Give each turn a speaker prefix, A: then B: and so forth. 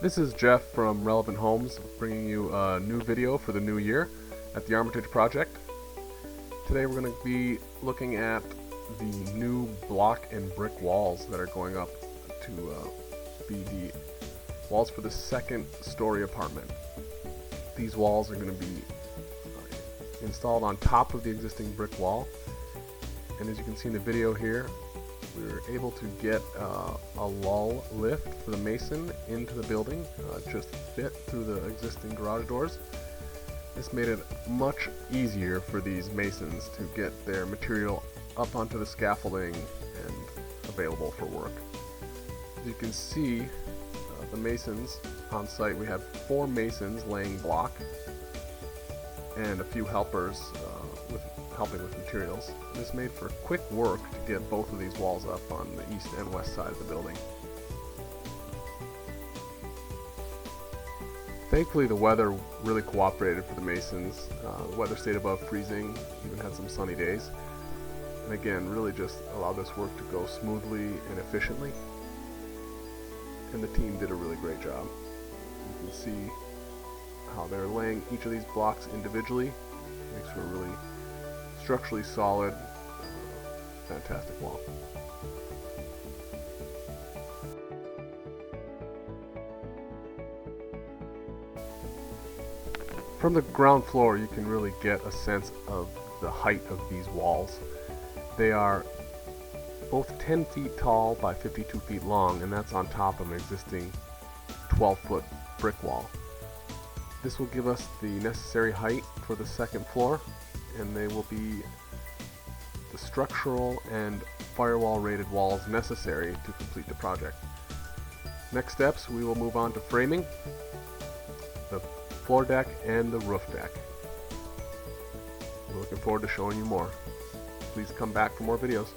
A: This is Jeff from Relevant Homes bringing you a new video for the new year at the Armitage project. Today we're going to be looking at the new block and brick walls that are going up to be the walls for the second story apartment. These walls are going to be installed on top of the existing brick wall, and as you can see in the video here, we were able to get a lull lift for the mason into the building, just fit through the existing garage doors. This made it much easier for these masons to get their material up onto the scaffolding and available for work. As you can see, the masons on site, we have 4 masons laying block and a few helpers helping with materials. This made for quick work to get both of these walls up on the east and west side of the building. Thankfully the weather really cooperated for the masons. The weather stayed above freezing, even had some sunny days, and again really just allowed this work to go smoothly and efficiently, and the team did a really great job. You can see how they're laying each of these blocks individually. Makes for a really structurally solid, fantastic wall. From the ground floor you can really get a sense of the height of these walls. They are both 10 feet tall by 52 feet long, and that's on top of an existing 12-foot brick wall. This will give us the necessary height for the second floor, and they will be the structural and firewall rated walls necessary to complete the project. Next steps, we will move on to framing, the floor deck, and the roof deck. We're looking forward to showing you more. Please come back for more videos.